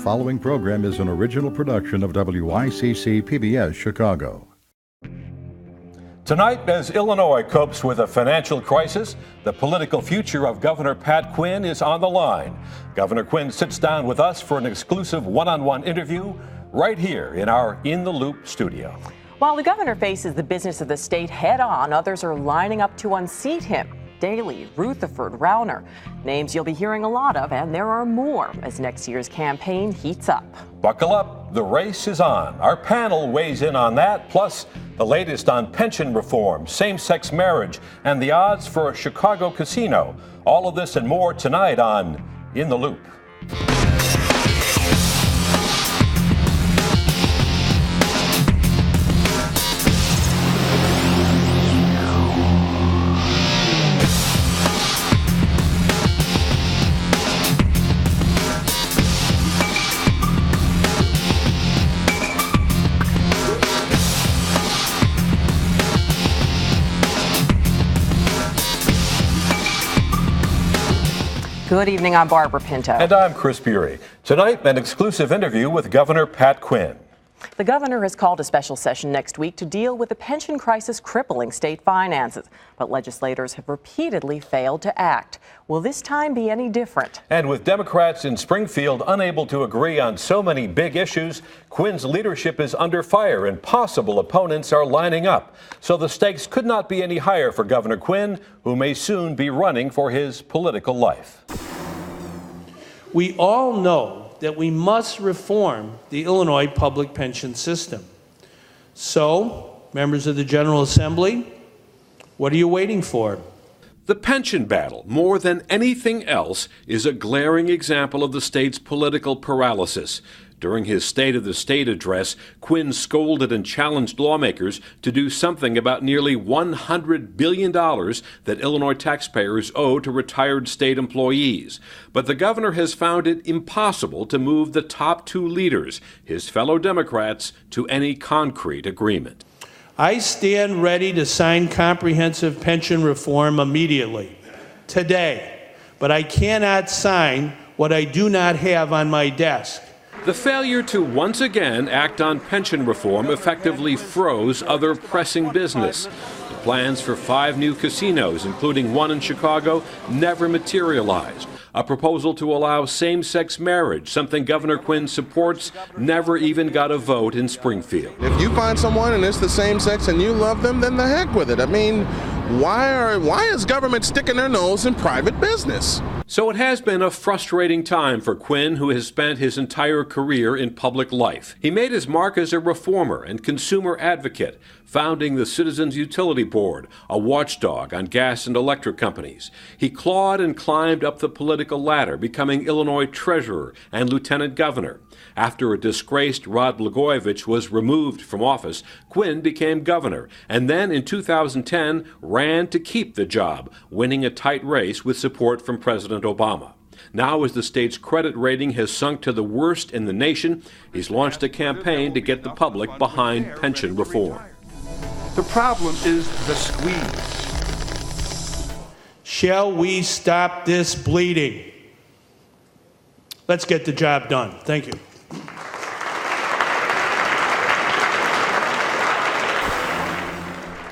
following program is an original production of WYCC PBS Chicago. Tonight, as Illinois copes with a financial crisis, the political future of Governor Pat Quinn is on the line. Governor Quinn sits down with us for an exclusive one-on-one interview right here in our In the Loop studio. While the governor faces the business of the state head-on, others are lining up to unseat him. Daley, Rutherford, Rauner, names you'll be hearing a lot of, and there are more as next year's campaign heats up. Buckle up, the race is on. Our panel weighs in on that, plus the latest on pension reform, same-sex marriage, and the odds for a Chicago casino. All of this and more tonight on In the Loop. Good evening, I'm Barbara Pinto. And I'm Chris Bury. Tonight, an exclusive interview with Governor Pat Quinn. The governor has called a special session next week to deal with the pension crisis crippling state finances. But legislators have repeatedly failed to act. Will this time be any different? And with Democrats in Springfield unable to agree on so many big issues, Quinn's leadership is under fire and possible opponents are lining up. So the stakes could not be any higher for Governor Quinn, who may soon be running for his political life. We all know that we must reform the Illinois public pension system. So, members of the General Assembly, what are you waiting for? The pension battle, more than anything else, is a glaring example of the state's political paralysis. During his State of the State address, Quinn scolded and challenged lawmakers to do something about nearly $100 billion that Illinois taxpayers owe to retired state employees. But the governor has found it impossible to move the top two leaders, his fellow Democrats, to any concrete agreement. I stand ready to sign comprehensive pension reform immediately, today, but I cannot sign what I do not have on my desk. The failure to once again act on pension reform effectively froze other pressing business. The plans for 5 new casinos, including one in Chicago, never materialized. A proposal to allow same-sex marriage, something Governor Quinn supports, never even got a vote in Springfield. If you find someone and it's the same sex and you love them, then the heck with it. I mean, why is government sticking their nose in private business? So it has been a frustrating time for Quinn, who has spent his entire career in public life. He made his mark as a reformer and consumer advocate, founding the Citizens Utility Board, a watchdog on gas and electric companies. He clawed and climbed up the political ladder, becoming Illinois treasurer and lieutenant governor. After a disgraced Rod Blagojevich was removed from office, Quinn became governor, and then in 2010 ran to keep the job, winning a tight race with support from President Obama. Now, as the state's credit rating has sunk to the worst in the nation, he's launched a campaign to get the public behind pension reform. The problem is the squeeze. Shall we stop this bleeding? Let's get the job done. Thank you.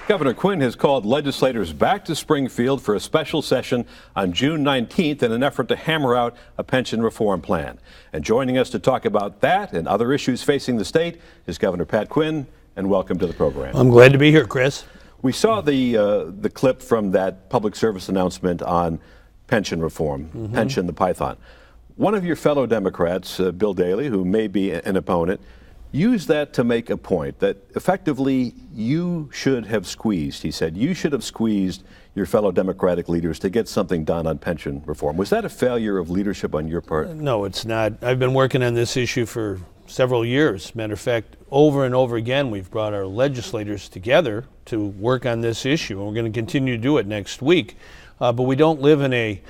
Governor Quinn has called legislators back to Springfield for a special session on June 19th in an effort to hammer out a pension reform plan. And joining us to talk about that and other issues facing the state is Governor Pat Quinn, and welcome to the program. I'm glad to be here, Chris. We saw the clip from that public service announcement on pension reform, Pension the Python. One of your fellow Democrats, Bill Daley, who may be an opponent, used that to make a point that effectively you should have squeezed, he said. You should have squeezed your fellow Democratic leaders to get something done on pension reform. Was that a failure of leadership on your part? No, it's not. I've been working on this issue for several years. Matter of fact, over and over again, we've brought our legislators together to work on this issue, and we're going to continue to do it next week. But we don't live in a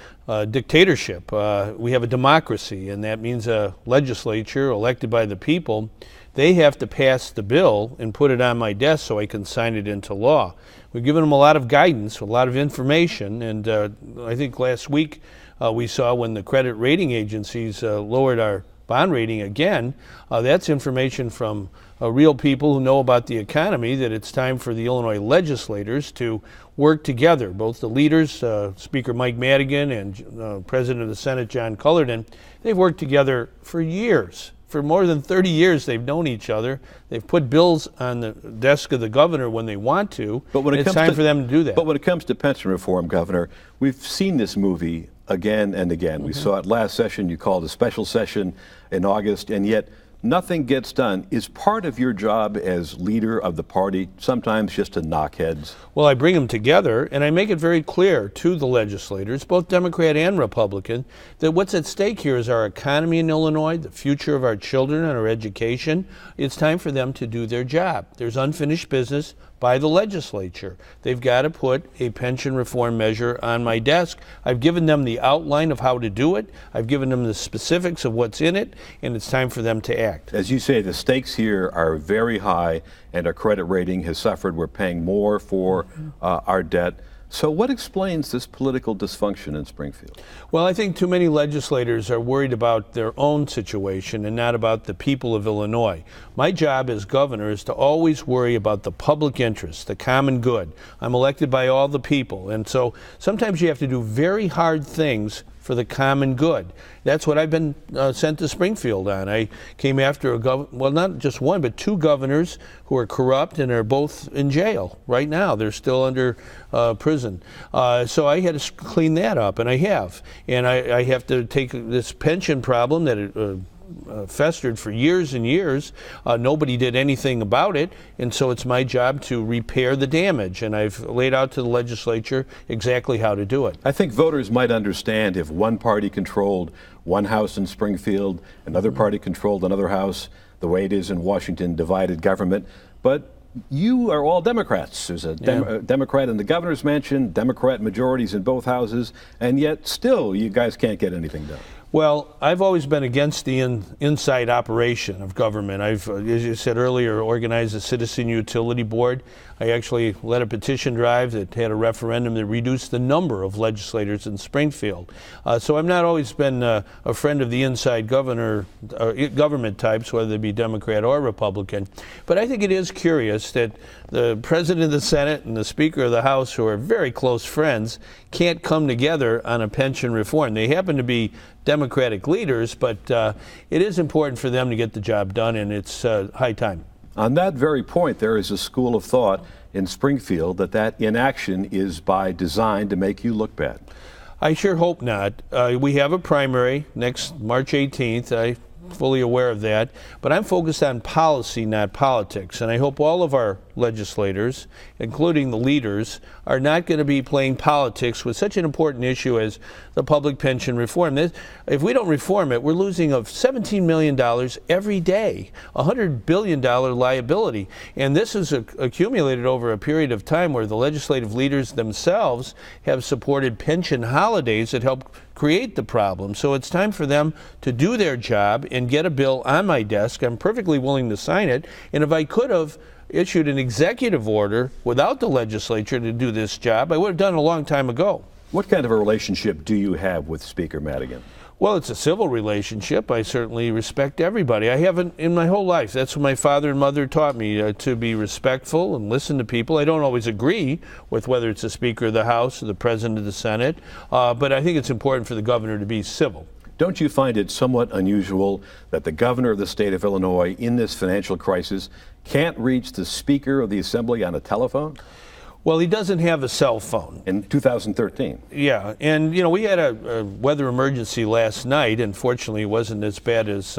dictatorship. We have a democracy, and that means a legislature elected by the people. They have to pass the bill and put it on my desk so I can sign it into law. We've given them a lot of guidance, a lot of information, and I think last week we saw when the credit rating agencies lowered our bond rating again. That's information from real people who know about the economy, that it's time for the Illinois legislators to work together, both the leaders, Speaker Mike Madigan and President of the Senate John Cullerton. They've worked together for years. For more than 30 years, they've known each other. They've put bills on the desk of the governor when they want to. But when it's time for them to do that. But when it comes to pension reform, Governor, we've seen this movie again and again. We saw it last session. You called a special session in August, and yet nothing gets done. Is part of your job as leader of the party sometimes just to knock heads? Well, I bring them together, and I make it very clear to the legislators, both Democrat and Republican, that what's at stake here is our economy in Illinois, the future of our children and our education. It's time for them to do their job. There's unfinished business by the legislature. They've got to put a pension reform measure on my desk. I've given them the outline of how to do it. I've given them the specifics of what's in it, and it's time for them to act. As you say, the stakes here are very high, and our credit rating has suffered. We're paying more for our debt. So what explains this political dysfunction in Springfield? Well, I think too many legislators are worried about their own situation and not about the people of Illinois. My job as governor is to always worry about the public interest, the common good. I'm elected by all the people, and so sometimes you have to do very hard things for the common good. That's what I've been sent to Springfield on. I came after well, not just one, but two governors who are corrupt and are both in jail right now. They're still under prison. So I had to clean that up, and I have. And I have to take this pension problem that festered for years and years. Nobody did anything about it, and so it's my job to repair the damage, and I've laid out to the legislature exactly how to do it. I think voters might understand if one party controlled one house in Springfield, another party controlled another house, the way it is in Washington, divided government, but you are all Democrats. There's a Democrat in the governor's mansion, Democrat majorities in both houses, and yet still you guys can't get anything done. Well, I've always been against the inside operation of government. I've, as you said earlier, organized a citizen utility board. I actually led a petition drive that had a referendum that reduced the number of legislators in Springfield. So I've not always been a friend of the inside government types, whether they be Democrat or Republican. But I think it is curious that the President of the Senate and the Speaker of the House, who are very close friends, can't come together on a pension reform. They happen to be Democratic leaders, but it is important for them to get the job done, and it's high time. On that very point, there is a school of thought in Springfield that inaction is by design to make you look bad. I sure hope not. We have a primary next March 18th. I'm fully aware of that. But I'm focused on policy, not politics. And I hope all of our legislators, including the leaders, are not going to be playing politics with such an important issue as the public pension reform. If we don't reform it, we're losing of $17 million every day, a $100 billion liability. And this is accumulated over a period of time where the legislative leaders themselves have supported pension holidays that help create the problem. So it's time for them to do their job and get a bill on my desk. I'm perfectly willing to sign it. And if I could have issued an executive order without the legislature to do this job, I would have done it a long time ago. What kind of a relationship do you have with Speaker Madigan? Well, it's a civil relationship. I certainly respect everybody. I haven't in my whole life. That's what my father and mother taught me, to be respectful and listen to people. I don't always agree with whether it's the Speaker of the House or the President of the Senate, but I think it's important for the governor to be civil. Don't you find it somewhat unusual that the governor of the state of Illinois in this financial crisis can't reach the Speaker of the Assembly on a telephone? Well, he doesn't have a cell phone. In 2013. Yeah, and we had a weather emergency last night, and fortunately it wasn't as bad as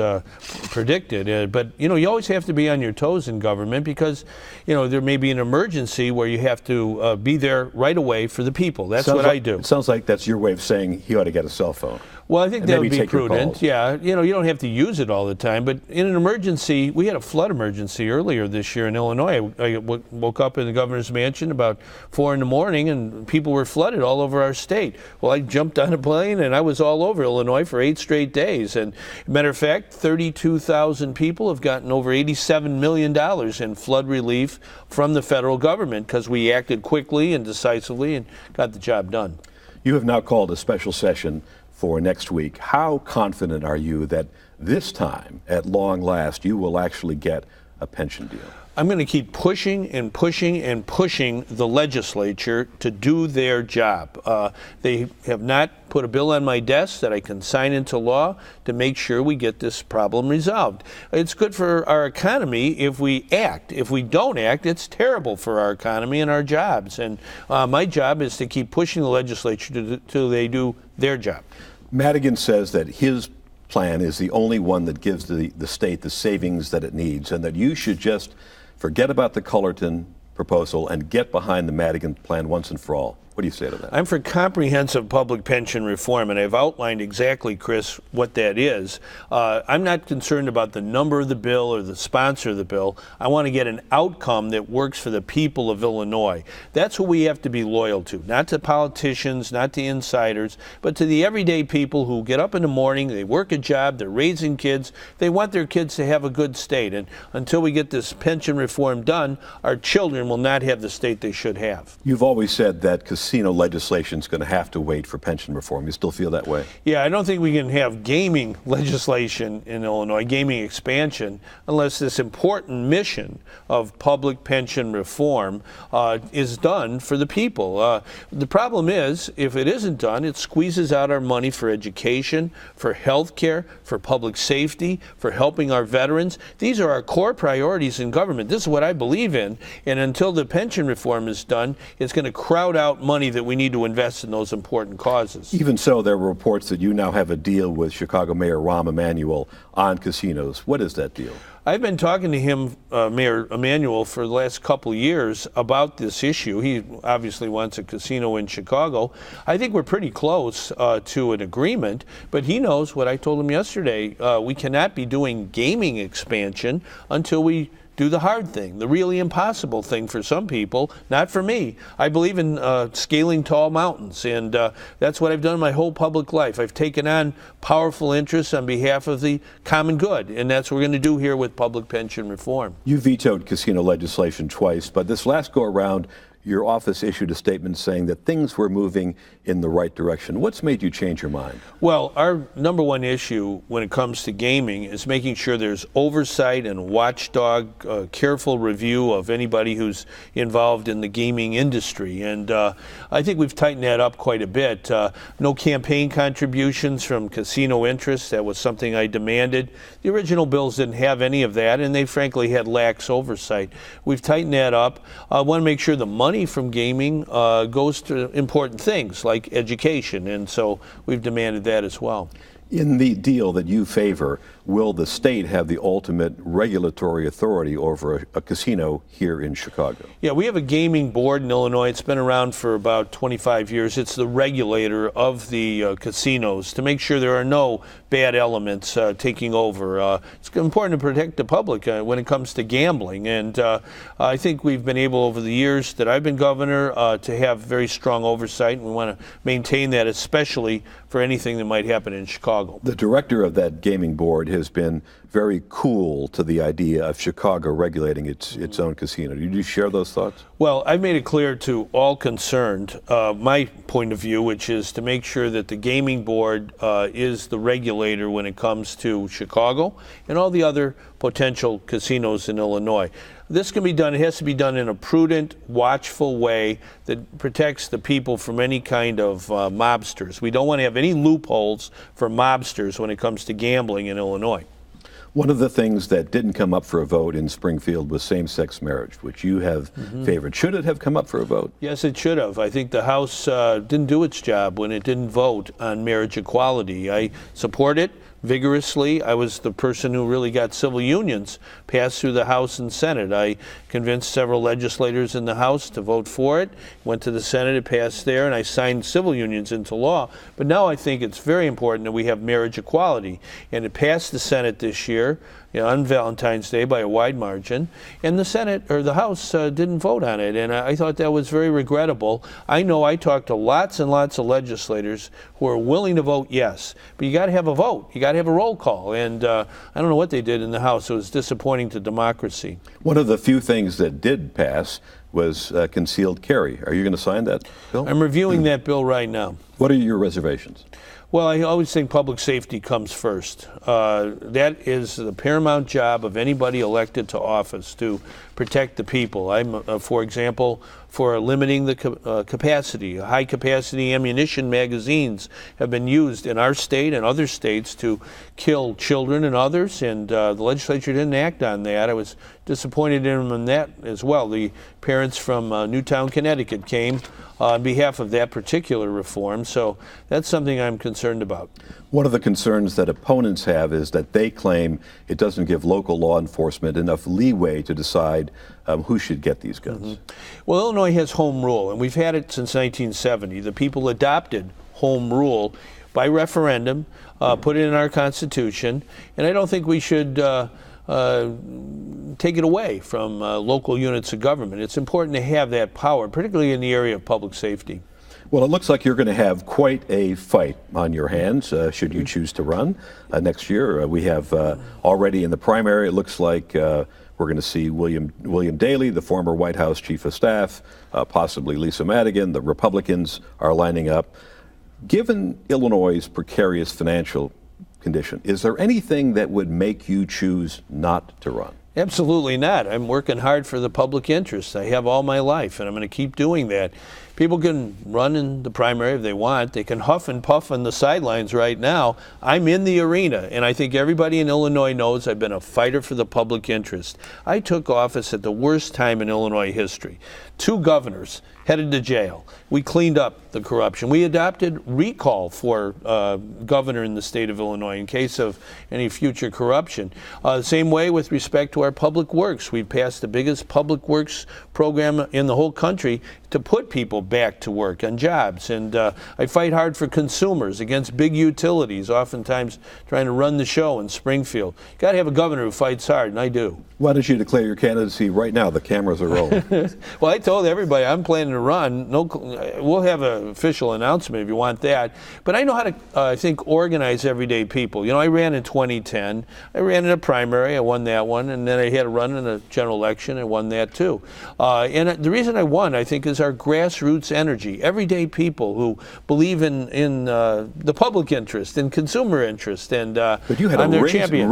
predicted. But you always have to be on your toes in government because there may be an emergency where you have to be there right away for the people. That's what I do. It sounds like that's your way of saying he ought to get a cell phone. Well, I think that would be prudent. Yeah, you don't have to use it all the time, but in an emergency, we had a flood emergency earlier this year in Illinois. I woke up in the governor's mansion about 4 in the morning, and people were flooded all over our state. Well, I jumped on a plane, and I was all over Illinois for 8 straight days. And matter of fact, 32,000 people have gotten over $87 million in flood relief from the federal government because we acted quickly and decisively and got the job done. You have now called a special session for next week. How confident are you that this time, at long last, you will actually get a pension deal? I'm going to keep pushing and pushing and pushing the legislature to do their job. They have not put a bill on my desk that I can sign into law to make sure we get this problem resolved. It's good for our economy if we act. If we don't act, it's terrible for our economy and our jobs. And my job is to keep pushing the legislature till they do their job. Madigan says that his plan is the only one that gives the state the savings that it needs, and that you should just forget about the Cullerton proposal and get behind the Madigan plan once and for all. What do you say to that? I'm for comprehensive public pension reform, and I've outlined exactly, Chris, what that is. I'm not concerned about the number of the bill or the sponsor of the bill. I want to get an outcome that works for the people of Illinois. That's who we have to be loyal to, not to politicians, not to insiders, but to the everyday people who get up in the morning, they work a job, they're raising kids, they want their kids to have a good state. And until we get this pension reform done, our children will not have the state they should have. You've always said that casino legislation is going to have to wait for pension reform. You still feel that way? Yeah, I don't think we can have gaming legislation in Illinois, gaming expansion, unless this important mission of public pension reform is done for the people. The problem is, if it isn't done, it squeezes out our money for education, for health care, for public safety, for helping our veterans. These are our core priorities in government. This is what I believe in. And until the pension reform is done, it's going to crowd out money that we need to invest in those important causes. Even so, there were reports that you now have a deal with Chicago Mayor Rahm Emanuel on casinos. What is that deal? I've been talking to him, Mayor Emanuel, for the last couple of years about this issue. He obviously wants a casino in Chicago. I think we're pretty close to an agreement, but he knows what I told him yesterday. We cannot be doing gaming expansion until we do the hard thing, the really impossible thing for some people, not for me. I believe in scaling tall mountains, and that's what I've done my whole public life. I've taken on powerful interests on behalf of the common good, and that's what we're going to do here with public pension reform. You vetoed casino legislation twice, but this last go around, your office issued a statement saying that things were moving in the right direction. What's made you change your mind? Well, our number one issue when it comes to gaming is making sure there's oversight and watchdog, careful review of anybody who's involved in the gaming industry. And I think we've tightened that up quite a bit. No campaign contributions from casino interests. That was something I demanded. The original bills didn't have any of that, and they frankly had lax oversight. We've tightened that up. I want to make sure the money from gaming goes to important things like education, and so we've demanded that as well. In the deal that you favor, will the state have the ultimate regulatory authority over a casino here in Chicago? Yeah, we have a gaming board in Illinois. It's been around for about 25 years. It's the regulator of the casinos to make sure there are no bad elements taking over. It's important to protect the public when it comes to gambling, and I think we've been able over the years that I've been governor to have very strong oversight, and we want to maintain that, especially for anything that might happen in Chicago. The director of that gaming board has been very cool to the idea of Chicago regulating its own casino. Do you share those thoughts? Well, I've made it clear to all concerned my point of view, which is to make sure that the gaming board is the regulator when it comes to Chicago and all the other potential casinos in Illinois. This can be done, it has to be done in a prudent, watchful way that protects the people from any kind of mobsters. We don't want to have any loopholes for mobsters when it comes to gambling in Illinois. One of the things that didn't come up for a vote in Springfield was same-sex marriage, which you have favored. Should it have come up for a vote? Yes, it should have. I think the House didn't do its job when it didn't vote on marriage equality. I support it vigorously. I was the person who really got civil unions passed through the House and Senate. I convinced several legislators in the House to vote for it, went to the Senate, it passed there, and I signed civil unions into law. But now I think it's very important that we have marriage equality. And it passed the Senate this year, on Valentine's Day by a wide margin, and the Senate or the House didn't vote on it, and I thought that was very regrettable. I know I talked to lots and lots of legislators who are willing to vote yes, but you got to have a vote, you got to have a roll call, and I don't know what they did in the House. It was disappointing to democracy. One of the few things that did pass was concealed carry. Are you going to sign that bill? I'm reviewing that bill right now. What are your reservations? Well, I always think public safety comes first. That is the paramount job of anybody elected to office, to protect the people. I'm, for example, for limiting the capacity. High-capacity ammunition magazines have been used in our state and other states to kill children and others, and the legislature didn't act on that. I was disappointed in them in that as well. The parents from Newtown, Connecticut came on behalf of that particular reform, so that's something I'm concerned about. One of the concerns that opponents have is that they claim it doesn't give local law enforcement enough leeway to decide who should get these guns. Well, Illinois has home rule, and we've had it since 1970. The people adopted home rule by referendum, put it in our Constitution, and I don't think we should take it away from local units of government. It's important to have that power, particularly in the area of public safety. Well, it looks like you're going to have quite a fight on your hands should you choose to run next year. We have already in the primary, it looks like we're going to see William Daley, the former White House Chief of Staff, possibly Lisa Madigan. The Republicans are lining up. Given Illinois' precarious financial condition, is there anything that would make you choose not to run? Absolutely not. I'm working hard for the public interest. I have all my life, and I'm going to keep doing that. People can run in the primary if they want. They can huff and puff on the sidelines right now. I'm in the arena, and I think everybody in Illinois knows I've been a fighter for the public interest. I took office at the worst time in Illinois history. 2 governors headed to jail. We cleaned up the corruption. We adopted recall for governor in the state of Illinois in case of any future corruption. The same way with respect to our public works. We passed the biggest public works program in the whole country to put people back to work on jobs. And I fight hard for consumers against big utilities, oftentimes trying to run the show in Springfield. Got to have a governor who fights hard, and I do. Why don't you declare your candidacy right now? The cameras are rolling. Well, I told everybody I'm planning to run. We'll have an official announcement if you want that. But I know how to, I think, organize everyday people. You know, I ran in 2010. I ran in a primary. I won that one. And then I had a run in a general election. I won that, too. And the reason I won, I think, is our grassroots energy. Everyday people who believe in the public interest and consumer interest. And but you had a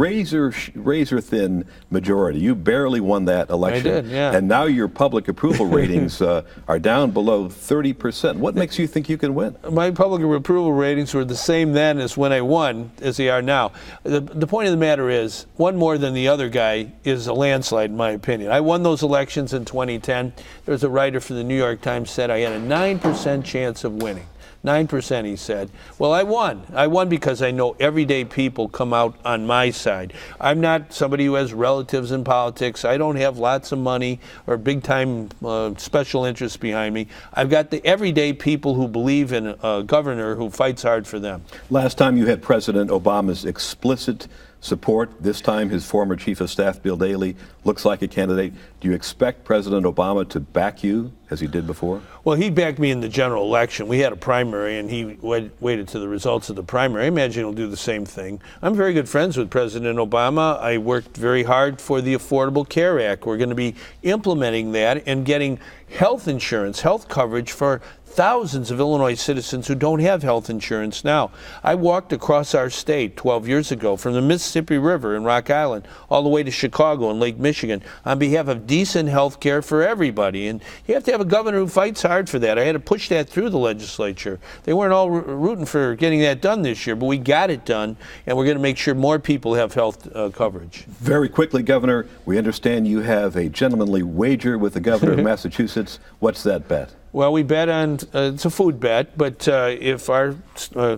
razor-thin majority. You barely won that election. I did, yeah. And now your public approval ratings are down below 30%. What makes you think you can win? My public approval ratings were the same then as when I won as they are now. The point of the matter is, one more than the other guy is a landslide, in my opinion. I won those elections in 2010. There was a writer for the New York Times said I had a 9% chance of winning. 9%, he said. Well, I won. I won because I know everyday people come out on my side. I'm not somebody who has relatives in politics. I don't have lots of money or big-time special interests behind me. I've got the everyday people who believe in a governor who fights hard for them. Last time you had President Obama's explicit support. This time his former Chief of Staff, Bill Daley, looks like a candidate. Do you expect President Obama to back you as he did before? Well, he backed me in the general election. We had a primary, and he waited to the results of the primary. I imagine he'll do the same thing. I'm very good friends with President Obama. I worked very hard for the Affordable Care Act. We're going to be implementing that and getting health insurance, health coverage for thousands of Illinois citizens who don't have health insurance now. I walked across our state 12 years ago from the Mississippi River in Rock Island all the way to Chicago and Lake Michigan on behalf of decent health care for everybody. And you have to have a governor who fights hard for that. I had to push that through the legislature. They weren't all rooting for getting that done this year, but we got it done, and we're going to make sure more people have health coverage. Very quickly, Governor, we understand you have a gentlemanly wager with the governor of Massachusetts. What's that bet? Well, we bet on, it's a food bet, but if our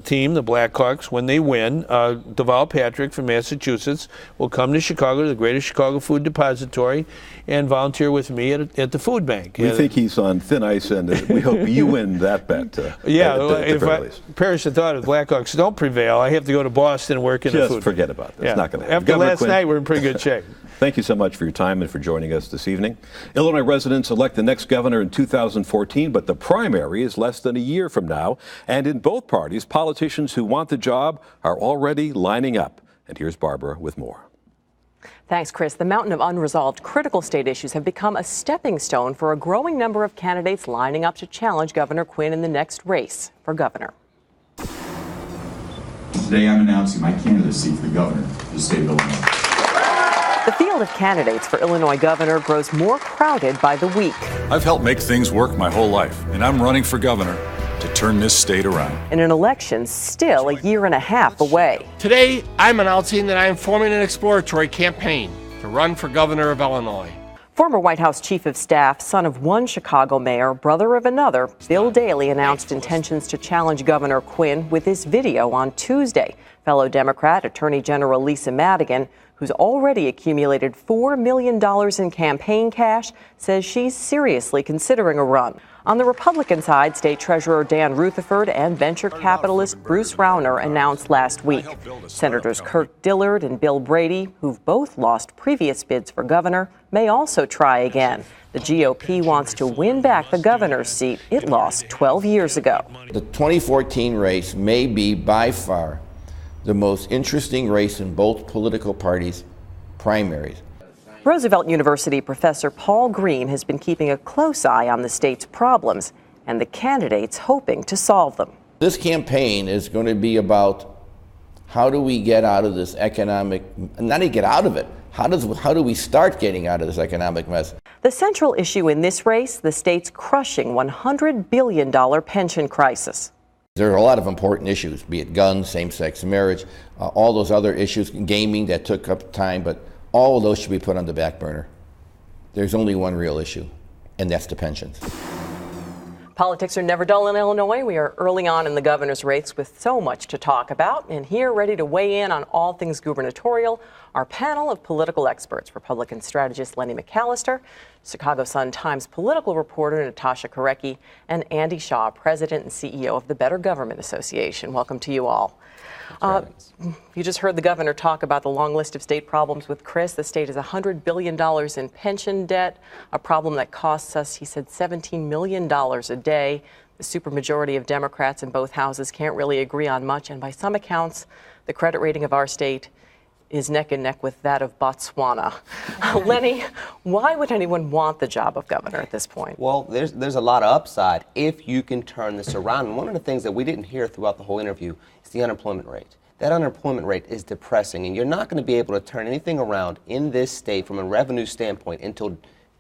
team, the Blackhawks, when they win, Deval Patrick from Massachusetts will come to Chicago, to the Greater Chicago Food Depository, and volunteer with me at the food bank. We think he's on thin ice, and we hope you win that bet. If perish the thought of the Blackhawks don't prevail, I have to go to Boston and work in the food bank. Just forget about this. Yeah. It's not going to happen. After last night, we're in pretty good shape. Thank you so much for your time and for joining us this evening. Illinois residents elect the next governor in 2014, but the primary is less than a year from now. And in both parties, politicians who want the job are already lining up. And here's Barbara with more. Thanks, Chris. The mountain of unresolved critical state issues have become a stepping stone for a growing number of candidates lining up to challenge Governor Quinn in the next race for governor. Today I'm announcing my candidacy for the governor of the state of Illinois. The field of candidates for Illinois governor grows more crowded by the week. I've helped make things work my whole life, and I'm running for governor to turn this state around. In an election still a year and a half away. Today, I'm announcing that I am forming an exploratory campaign to run for governor of Illinois. Former White House Chief of Staff, son of one Chicago mayor, brother of another, Bill Daley announced intentions to challenge Governor Quinn with this video on Tuesday. Fellow Democrat Attorney General Lisa Madigan, who's already accumulated $4 million in campaign cash, says she's seriously considering a run. On the Republican side, State Treasurer Dan Rutherford and venture capitalist Bruce Rauner announced last week. Senators Kirk Dillard and Bill Brady, who've both lost previous bids for governor, may also try again. The GOP wants to win back the governor's seat it lost 12 years ago. The 2014 race may be by far the most interesting race in both political parties' primaries. Roosevelt University professor Paul Green has been keeping a close eye on the state's problems and the candidates hoping to solve them. This campaign is going to be about how do we get out of this economic, not to get out of it, how do we start getting out of this economic mess? The central issue in this race, the state's crushing $100 billion pension crisis. There are a lot of important issues, be it guns, same-sex marriage, all those other issues, gaming that took up time, but all of those should be put on the back burner. There's only one real issue, and that's the pensions. Politics are never dull in Illinois. We are early on in the governor's race with so much to talk about. And here, ready to weigh in on all things gubernatorial, our panel of political experts, Republican strategist Lenny McAllister, Chicago Sun-Times political reporter Natasha Korecki, and Andy Shaw, president and CEO of the Better Government Association. Welcome to you all. You just heard the governor talk about the long list of state problems with Chris. The state has $100 billion in pension debt, a problem that costs us, he said, $17 million a day. The supermajority of Democrats in both houses can't really agree on much, and by some accounts, the credit rating of our state is neck and neck with that of Botswana. Lenny, why would anyone want the job of governor at this point? Well, there's a lot of upside if you can turn this around. And one of the things that we didn't hear throughout the whole interview is the unemployment rate. That unemployment rate is depressing, and you're not going to be able to turn anything around in this state from a revenue standpoint until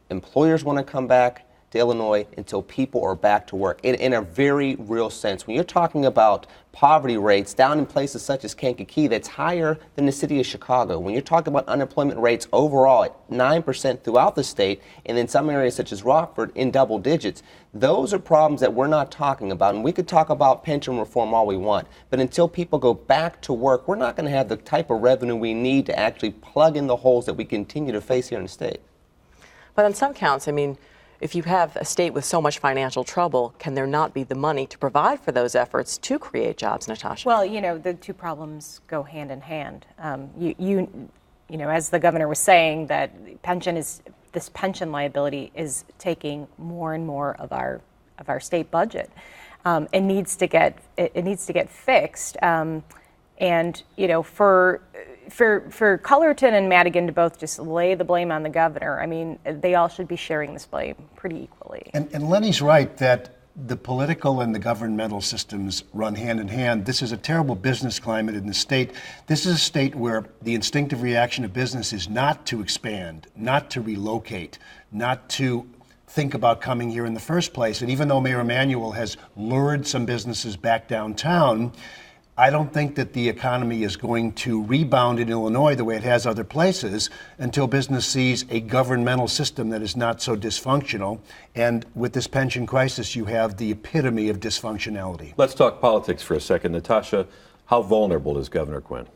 employers want to come back to Illinois, until people are back to work in a very real sense. When you're talking about poverty rates down in places such as Kankakee, that's higher than the city of Chicago. When you're talking about unemployment rates overall at 9% throughout the state, and in some areas such as Rockford in double digits, those are problems that we're not talking about. And we could talk about pension reform all we want, but until people go back to work, we're not going to have the type of revenue we need to actually plug in the holes that we continue to face here in the state. But on some counts, I mean, if you have a state with so much financial trouble, can there not be the money to provide for those efforts to create jobs, Natasha? Well, you know, the two problems go hand in hand. You know, as the governor was saying, that this pension liability is taking more and more of our state budget. It needs to get fixed. And you know, for Cullerton and Madigan to both just lay the blame on the governor, I mean, they all should be sharing this blame pretty equally. And Lenny's right that the political and the governmental systems run hand in hand. This is a terrible business climate in the state. This is a state where the instinctive reaction of business is not to expand, not to relocate, not to think about coming here in the first place. And even though Mayor Emanuel has lured some businesses back downtown, I don't think that the economy is going to rebound in Illinois the way it has other places until business sees a governmental system that is not so dysfunctional. And with this pension crisis, you have the epitome of dysfunctionality. Let's talk politics for a second. Natasha, how vulnerable is Governor Quinn?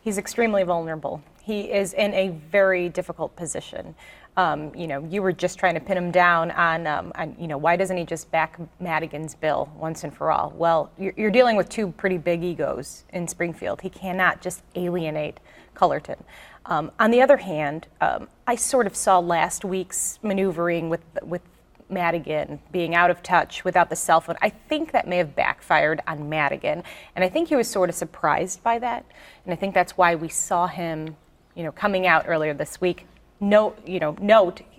He's extremely vulnerable. He is in a very difficult position. You know, you were just trying to pin him down on, you know, why doesn't he just back Madigan's bill once and for all? Well, you're dealing with two pretty big egos in Springfield. He cannot just alienate Cullerton. On the other hand, I sort of saw last week's maneuvering with Madigan being out of touch without the cell phone. I think that may have backfired on Madigan, and I think he was sort of surprised by that. And I think that's why we saw him, you know, coming out earlier this week. Note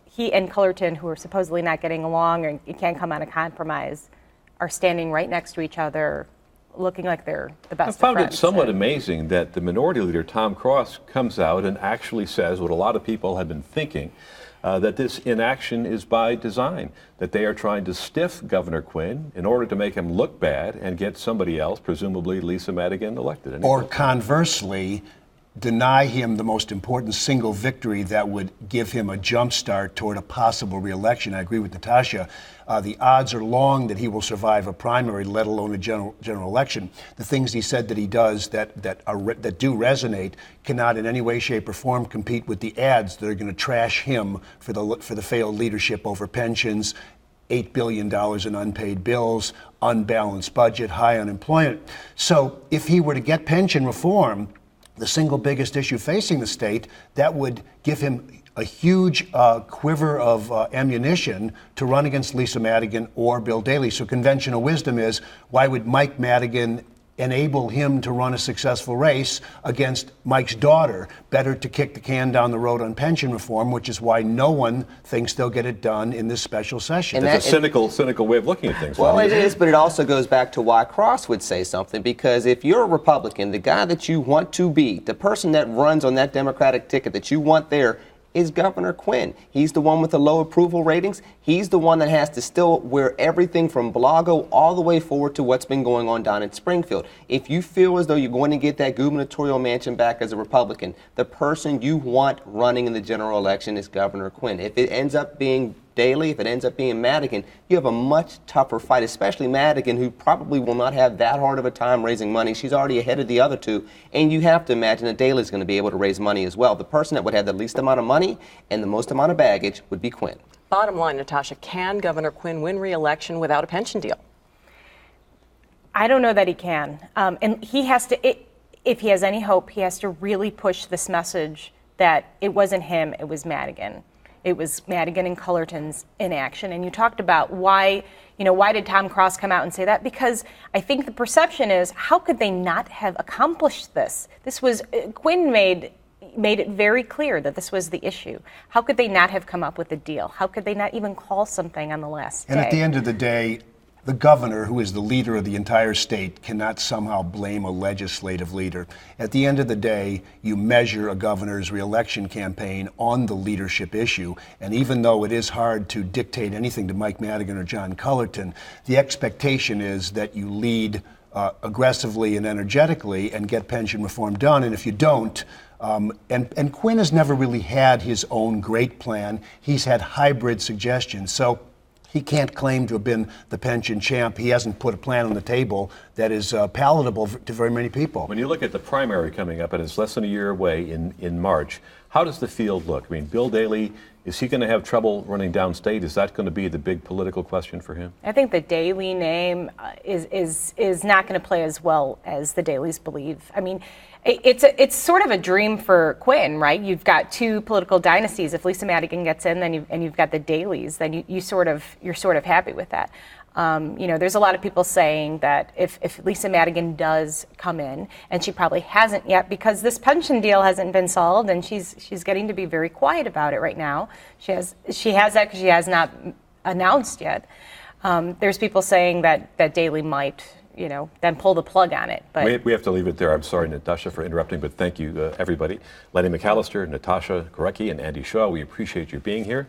he and Cullerton, who are supposedly not getting along or you can't come on a compromise, are standing right next to each other looking like they're the best I found of it friends. somewhat amazing that the minority leader, Tom Cross, comes out and actually says what a lot of people have been thinking, that this inaction is by design, that they are trying to stiff Governor Quinn in order to make him look bad and get somebody else, presumably Lisa Madigan, elected. Or conversely, deny him the most important single victory that would give him a jump start toward a possible reelection. I agree with Natasha. The odds are long that he will survive a primary, let alone a general election. The things he said that he does that do resonate cannot in any way, shape, or form compete with the ads that are going to trash him for the failed leadership over pensions, $8 billion in unpaid bills, unbalanced budget, high unemployment. So if he were to get pension reform, the single biggest issue facing the state, that would give him a huge quiver of ammunition to run against Lisa Madigan or Bill Daley. So conventional wisdom is, why would Mike Madigan enable him to run a successful race against Mike's daughter? Better to kick the can down the road on pension reform, which is why no one thinks they'll get it done in this special session. It's a cynical way of looking at things. Well, it is, but it also goes back to why Cross would say something, because if you're a Republican, the guy that you want to be, the person that runs on that Democratic ticket that you want there, is Governor Quinn. He's the one with the low approval ratings. He's the one that has to still wear everything from Blago all the way forward to what's been going on down in Springfield. If you feel as though you're going to get that gubernatorial mansion back as a Republican, the person you want running in the general election is Governor Quinn. If it ends up being Daley, if it ends up being Madigan, you have a much tougher fight, especially Madigan, who probably will not have that hard of a time raising money. She's already ahead of the other two, and you have to imagine that Daley's going to be able to raise money as well. The person that would have the least amount of money and the most amount of baggage would be Quinn. Bottom line, Natasha, can Governor Quinn win re-election without a pension deal? I don't know that he can. And he has to, if he has any hope, he has to really push this message that it wasn't him, it was Madigan. It was Madigan and Cullerton's inaction. And you talked about why did Tom Cross come out and say that? Because I think the perception is, how could they not have accomplished this? This was, Quinn made it very clear that this was the issue. How could they not have come up with a deal? How could they not even call something on the last day? And at the end of the day, the governor, who is the leader of the entire state, cannot somehow blame a legislative leader. At the end of the day, you measure a governor's reelection campaign on the leadership issue. And even though it is hard to dictate anything to Mike Madigan or John Cullerton, the expectation is that you lead aggressively and energetically and get pension reform done. And if you don't, and Quinn has never really had his own great plan. He's had hybrid suggestions. So he can't claim to have been the pension champ. He hasn't put a plan on the table that is palatable to very many people. When you look at the primary coming up, and it's less than a year away in March, how does the field look? I mean, Bill Daley, is he going to have trouble running downstate? Is that going to be the big political question for him? I think the Daley name is not going to play as well as the Daleys believe. I mean, it's sort of a dream for Quinn, right? You've got two political dynasties. If Lisa Madigan gets in, then you've got the Daleys. Then you're sort of happy with that. There's a lot of people saying that if Lisa Madigan does come in, and she probably hasn't yet because this pension deal hasn't been solved, and she's getting to be very quiet about it right now. She has that because she has not announced yet. There's people saying that Daley might, then pull the plug on it. But we have to leave it there. I'm sorry, Natasha, for interrupting, but thank you, everybody. Lenny McAllister, Natasha Gorecki, and Andy Shaw, we appreciate you being here.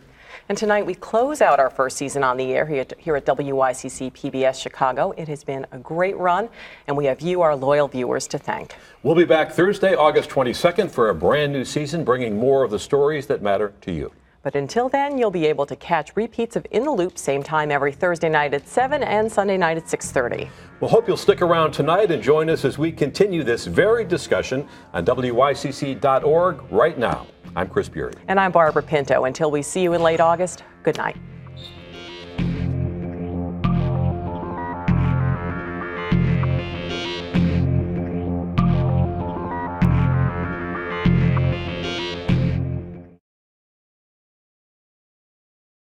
And tonight we close out our first season on the air here at WYCC PBS Chicago. It has been a great run, and we have you, our loyal viewers, to thank. We'll be back Thursday, August 22nd for a brand new season, bringing more of the stories that matter to you. But until then, you'll be able to catch repeats of In the Loop same time every Thursday night at 7 and Sunday night at 6:30. We'll hope you'll stick around tonight and join us as we continue this very discussion on WYCC.org right now. I'm Chris Bury. And I'm Barbara Pinto. Until we see you in late August, good night.